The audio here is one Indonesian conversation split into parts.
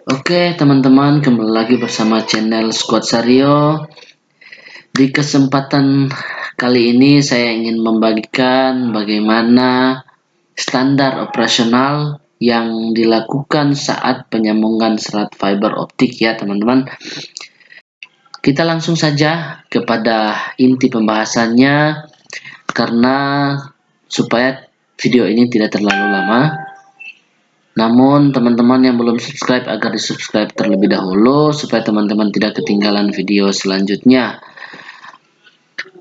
Oke teman-teman, kembali lagi bersama channel Squad Sario. Di kesempatan kali ini saya ingin membagikan bagaimana standar operasional yang dilakukan saat penyambungan serat fiber optik ya teman-teman. Kita langsung saja kepada inti pembahasannya karena supaya video ini tidak terlalu lama. Namun teman-teman yang belum subscribe agar di subscribe terlebih dahulu supaya teman-teman tidak ketinggalan video selanjutnya.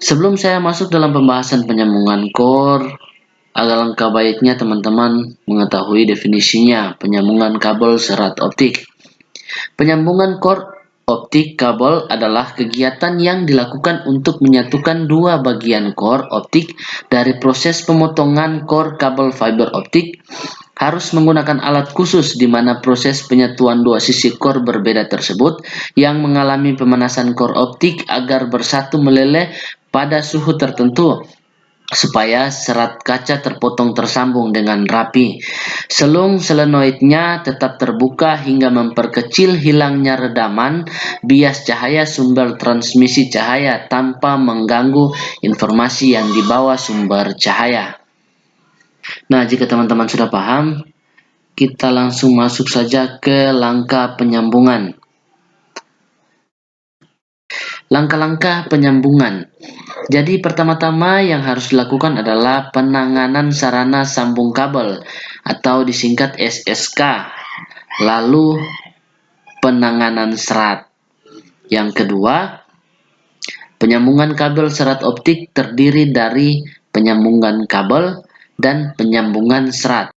Sebelum saya masuk dalam pembahasan penyambungan core, alangkah baiknya teman-teman mengetahui definisinya penyambungan kabel serat optik. Penyambungan core optik kabel adalah kegiatan yang dilakukan untuk menyatukan dua bagian core optik. Dari proses pemotongan core kabel fiber optik harus menggunakan alat khusus di mana proses penyatuan dua sisi core berbeda tersebut yang mengalami pemanasan core optik agar bersatu meleleh pada suhu tertentu supaya serat kaca terpotong tersambung dengan rapi. Selung solenoidnya tetap terbuka hingga memperkecil hilangnya redaman bias cahaya sumber transmisi cahaya tanpa mengganggu informasi yang dibawa sumber cahaya. Nah, jika teman-teman sudah paham, kita langsung masuk saja ke langkah penyambungan. Langkah-langkah penyambungan. Jadi pertama-tama yang harus dilakukan adalah penanganan sarana sambung kabel atau disingkat SSK. Lalu penanganan serat. Yang kedua, penyambungan kabel serat optik terdiri dari penyambungan kabel dan penyambungan serat.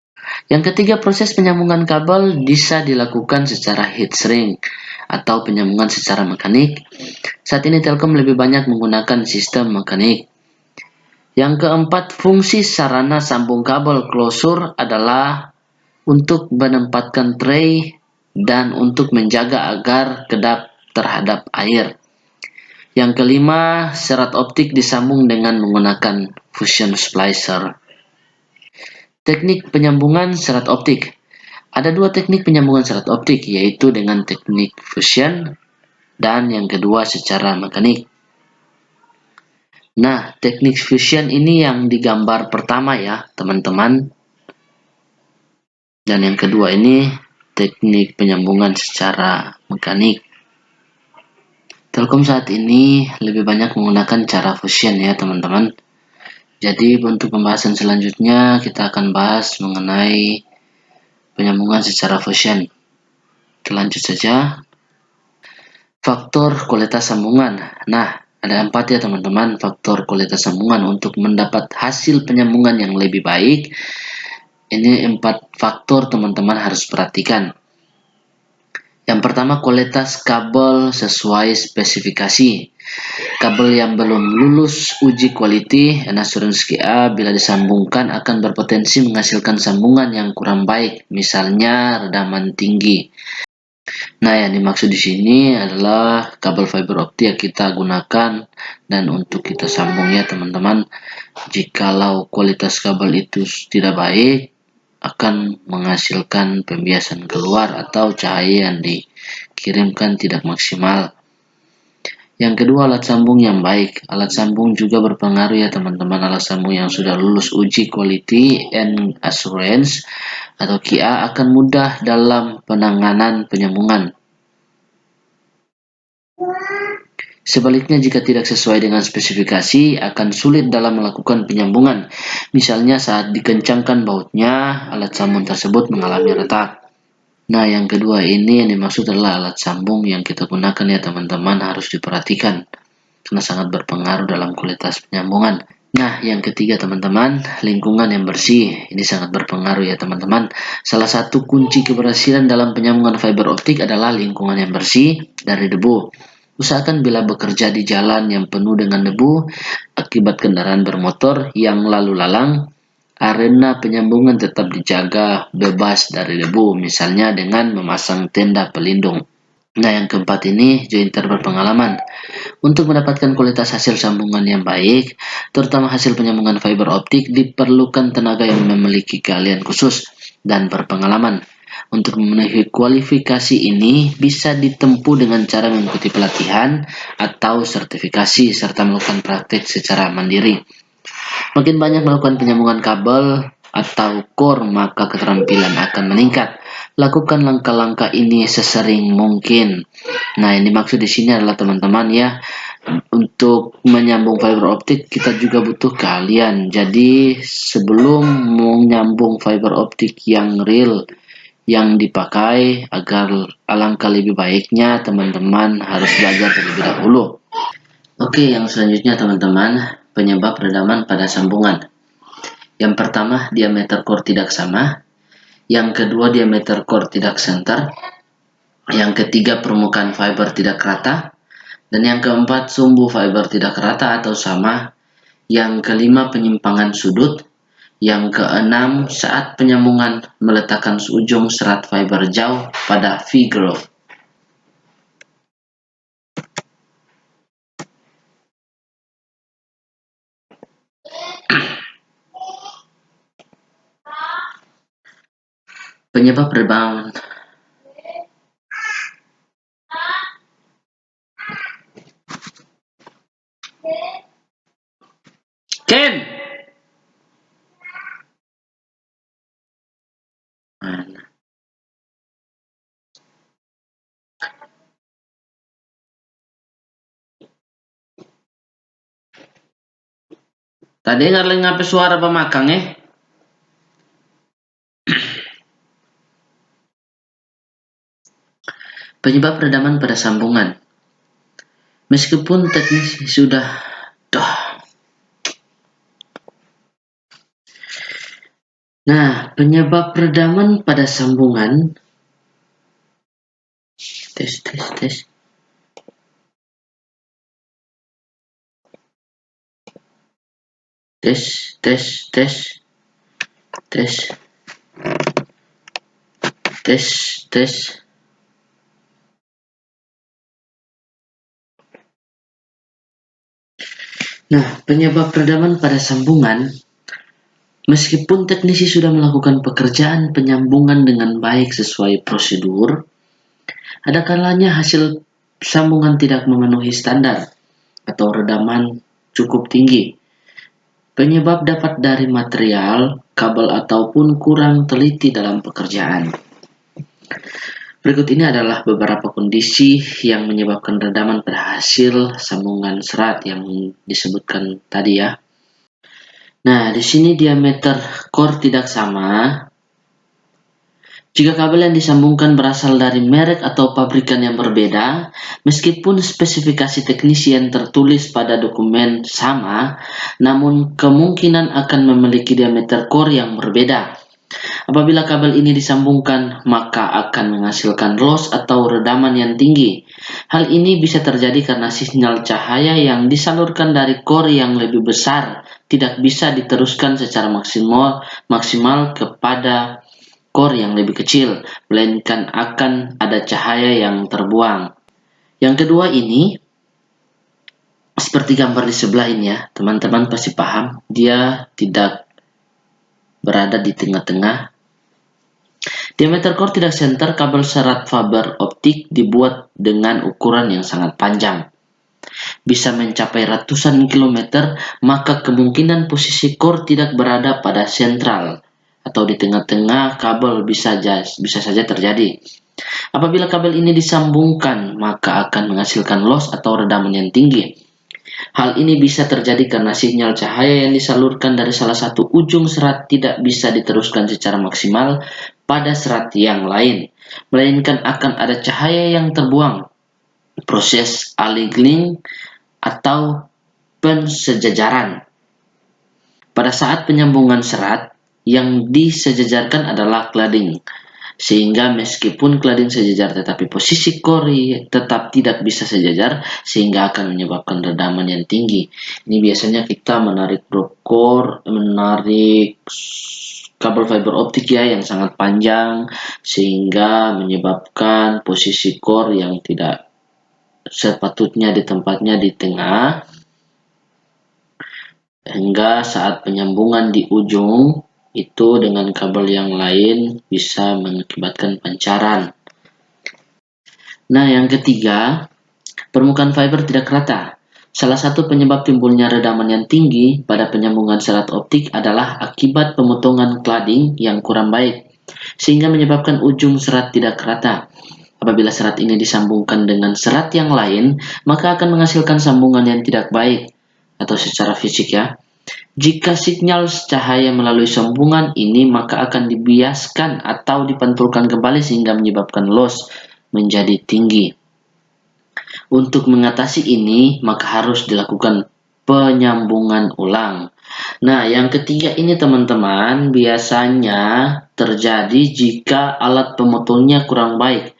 Yang ketiga, proses penyambungan kabel bisa dilakukan secara heat shrink atau penyambungan secara mekanik. Saat ini Telkom lebih banyak menggunakan sistem mekanik. Yang keempat, fungsi sarana sambung kabel closure adalah untuk menempatkan tray dan untuk menjaga agar kedap terhadap air. Yang kelima, serat optik disambung dengan menggunakan fusion splicer. Teknik penyambungan serat optik. Ada dua teknik penyambungan serat optik, yaitu dengan teknik fusion dan yang kedua secara mekanik. Nah, teknik fusion ini yang digambar pertama ya, teman-teman. Dan yang kedua ini teknik penyambungan secara mekanik. Telkom saat ini lebih banyak menggunakan cara fusion ya, teman-teman. Jadi untuk pembahasan selanjutnya kita akan bahas mengenai penyambungan secara fusion. Kita lanjut saja. Faktor kualitas sambungan. Nah, ada 4 ya teman-teman faktor kualitas sambungan untuk mendapat hasil penyambungan yang lebih baik. Ini 4 faktor teman-teman harus perhatikan. Yang pertama, kualitas kabel sesuai spesifikasi. Kabel yang belum lulus uji quality and assurance QA bila disambungkan akan berpotensi menghasilkan sambungan yang kurang baik, misalnya redaman tinggi. Nah, yang dimaksud di sini adalah kabel fiber optik yang kita gunakan dan untuk kita sambung ya teman-teman. Jikalau kualitas kabel itu tidak baik, akan menghasilkan pembiasan keluar atau cahaya yang dikirimkan tidak maksimal. Yang kedua, alat sambung yang baik. Alat sambung juga berpengaruh ya teman-teman. Alat sambung yang sudah lulus uji quality and assurance atau QA akan mudah dalam penanganan penyambungan. Sebaliknya, jika tidak sesuai dengan spesifikasi, akan sulit dalam melakukan penyambungan. Misalnya saat dikencangkan bautnya, alat sambung tersebut mengalami retak. Nah, yang kedua ini yang dimaksud adalah alat sambung yang kita gunakan ya teman-teman harus diperhatikan karena sangat berpengaruh dalam kualitas penyambungan. Nah, yang ketiga teman-teman, lingkungan yang bersih. Ini sangat berpengaruh ya teman-teman. Salah satu kunci keberhasilan dalam penyambungan fiber optik adalah lingkungan yang bersih dari debu. Usahakan bila bekerja di jalan yang penuh dengan debu akibat kendaraan bermotor yang lalu lalang, arena penyambungan tetap dijaga bebas dari debu, misalnya dengan memasang tenda pelindung. Nah, yang keempat ini jointer berpengalaman. Untuk mendapatkan kualitas hasil sambungan yang baik, terutama hasil penyambungan fiber optik, diperlukan tenaga yang memiliki keahlian khusus dan berpengalaman. Untuk memenuhi kualifikasi ini bisa ditempuh dengan cara mengikuti pelatihan atau sertifikasi serta melakukan praktik secara mandiri. Makin banyak melakukan penyambungan kabel atau core, maka keterampilan akan meningkat. Lakukan langkah-langkah ini sesering mungkin. Nah, yang dimaksud di sini adalah teman-teman ya, untuk menyambung fiber optik kita juga butuh keahlian. Jadi, sebelum menyambung fiber optik yang real yang dipakai, agar alangkah lebih baiknya teman-teman harus belajar terlebih dahulu. Oke, yang selanjutnya teman-teman, penyebab redaman pada sambungan. Yang pertama, diameter core tidak sama. Yang kedua, diameter core tidak center. Yang ketiga, permukaan fiber tidak rata. Dan yang keempat, sumbu fiber tidak rata atau sama. Yang kelima, penyimpangan sudut. Yang keenam, saat penyambungan meletakkan ujung serat fiber jauh pada V-groove. Penyebab rebound. Ken! Mana? Tadi ngarling ngapain suara pemakang Penyebab redaman pada sambungan. Meskipun teknis sudah Nah, penyebab redaman pada sambungan. Tes. Nah, penyebab redaman pada sambungan, meskipun teknisi sudah melakukan pekerjaan penyambungan dengan baik sesuai prosedur, ada kalanya hasil sambungan tidak memenuhi standar atau redaman cukup tinggi. Penyebab dapat dari material, kabel ataupun kurang teliti dalam pekerjaan. Berikut ini adalah beberapa kondisi yang menyebabkan redaman pada hasil sambungan serat yang disebutkan tadi ya. Nah, di sini diameter core tidak sama. Jika kabel yang disambungkan berasal dari merek atau pabrikan yang berbeda, meskipun spesifikasi teknisi yang tertulis pada dokumen sama, namun kemungkinan akan memiliki diameter core yang berbeda. Apabila kabel ini disambungkan, maka akan menghasilkan loss atau redaman yang tinggi. Hal ini bisa terjadi karena sinyal cahaya yang disalurkan dari core yang lebih besar tidak bisa diteruskan secara maksimal kepada core yang lebih kecil, melainkan akan ada cahaya yang terbuang. Yang kedua ini, seperti gambar di sebelah ini ya, teman-teman pasti paham, dia tidak berada di tengah-tengah. Diameter core tidak center, kabel serat fiber optik dibuat dengan ukuran yang sangat panjang. Bisa mencapai ratusan kilometer, maka kemungkinan posisi core tidak berada pada sentral atau di tengah-tengah kabel bisa saja terjadi. Apabila kabel ini disambungkan, maka akan menghasilkan loss atau redaman yang tinggi. Hal ini bisa terjadi karena sinyal cahaya yang disalurkan dari salah satu ujung serat tidak bisa diteruskan secara maksimal pada serat yang lain, melainkan akan ada cahaya yang terbuang. Proses alignment atau pensejajaran. Pada saat penyambungan serat, yang disejajarkan adalah cladding, sehingga meskipun cladding sejajar tetapi posisi core tetap tidak bisa sejajar, sehingga akan menyebabkan redaman yang tinggi. Ini biasanya kita menarik drop core, menarik kabel fiber optik ya yang sangat panjang, sehingga menyebabkan posisi core yang tidak sepatutnya di tempatnya di tengah, hingga saat penyambungan di ujung itu dengan kabel yang lain bisa mengakibatkan pancaran. Nah, yang ketiga, permukaan fiber tidak rata. Salah satu penyebab timbulnya redaman yang tinggi pada penyambungan serat optik adalah akibat pemotongan cladding yang kurang baik, sehingga menyebabkan ujung serat tidak rata. Apabila serat ini disambungkan dengan serat yang lain, maka akan menghasilkan sambungan yang tidak baik, atau secara fisik ya. Jika sinyal cahaya melalui sambungan ini, maka akan dibiaskan atau dipantulkan kembali sehingga menyebabkan loss menjadi tinggi. Untuk mengatasi ini, maka harus dilakukan penyambungan ulang. Nah, yang ketiga ini teman-teman biasanya terjadi jika alat pemotongnya kurang baik.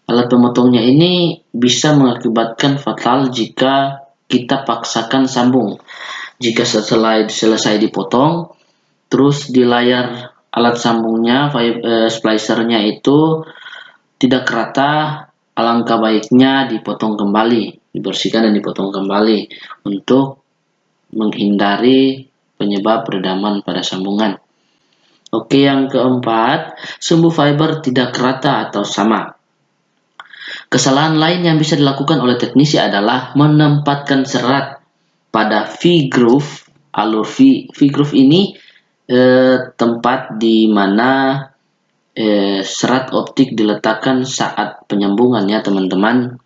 Alat pemotongnya ini bisa mengakibatkan fatal jika kita paksakan sambung. Jika setelah selesai dipotong, terus di layar alat sambungnya, splicernya itu tidak rata, alangkah baiknya dipotong kembali, dibersihkan dan dipotong kembali untuk menghindari penyebab redaman pada sambungan. Oke, yang keempat, sumbu fiber tidak rata atau sama. Kesalahan lain yang bisa dilakukan oleh teknisi adalah menempatkan serat pada V-groove, alur V-groove ini tempat di mana serat optik diletakkan saat penyambungan ya teman-teman.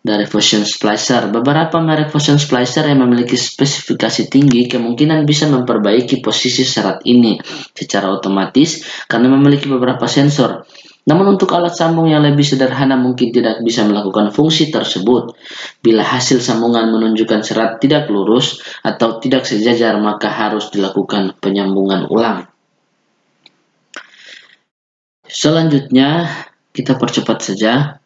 Dari Fusion Splicer, beberapa merek Fusion Splicer yang memiliki spesifikasi tinggi kemungkinan bisa memperbaiki posisi serat ini secara otomatis karena memiliki beberapa sensor. Namun untuk alat sambung yang lebih sederhana mungkin tidak bisa melakukan fungsi tersebut. Bila hasil sambungan menunjukkan serat tidak lurus atau tidak sejajar, maka harus dilakukan penyambungan ulang. Selanjutnya, kita percepat saja.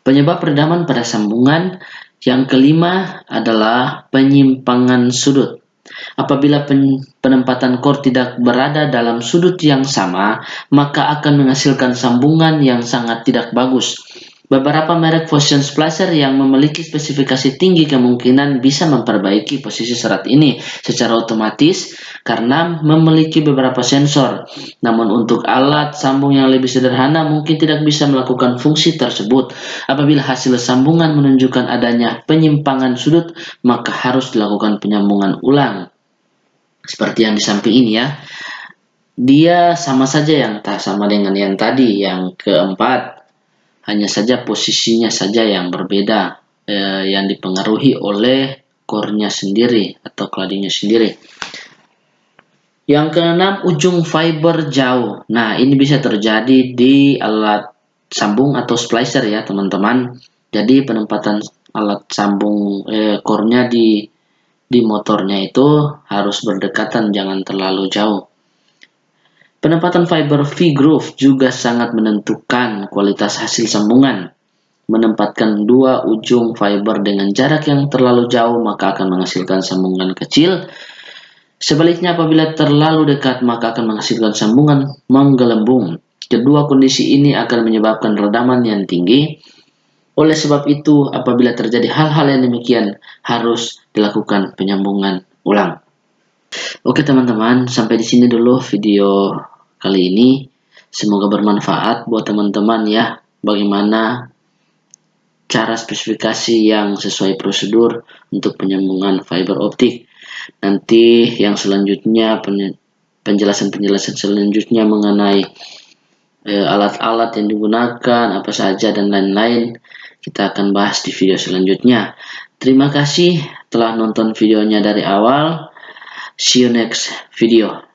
Penyebab redaman pada sambungan yang kelima adalah penyimpangan sudut. Apabila penempatan core tidak berada dalam sudut yang sama, maka akan menghasilkan sambungan yang sangat tidak bagus. Beberapa merek Fusion Splicer yang memiliki spesifikasi tinggi kemungkinan bisa memperbaiki posisi serat ini secara otomatis karena memiliki beberapa sensor. Namun untuk alat sambung yang lebih sederhana mungkin tidak bisa melakukan fungsi tersebut. Apabila hasil sambungan menunjukkan adanya penyimpangan sudut, maka harus dilakukan penyambungan ulang. Seperti yang di samping ini ya. Dia sama saja yang sama dengan yang tadi, yang keempat. Hanya saja posisinya saja yang berbeda, yang dipengaruhi oleh core-nya sendiri atau cladding-nya sendiri. Yang keenam, ujung fiber jauh. Nah, ini bisa terjadi di alat sambung atau splicer ya, teman-teman. Jadi penempatan alat sambung core-nya di motornya itu harus berdekatan, jangan terlalu jauh. Penempatan fiber V-groove juga sangat menentukan kualitas hasil sambungan. Menempatkan dua ujung fiber dengan jarak yang terlalu jauh maka akan menghasilkan sambungan kecil. Sebaliknya apabila terlalu dekat maka akan menghasilkan sambungan menggelembung. Kedua kondisi ini akan menyebabkan redaman yang tinggi. Oleh sebab itu apabila terjadi hal-hal yang demikian harus dilakukan penyambungan ulang. Oke teman-teman, sampai di sini dulu video kali ini. Semoga bermanfaat buat teman-teman ya. Bagaimana cara spesifikasi yang sesuai prosedur untuk penyambungan fiber optik. Nanti yang selanjutnya penjelasan-penjelasan selanjutnya mengenai alat-alat yang digunakan, apa saja dan lain-lain kita akan bahas di video selanjutnya. Terima kasih telah nonton videonya dari awal. See you next video.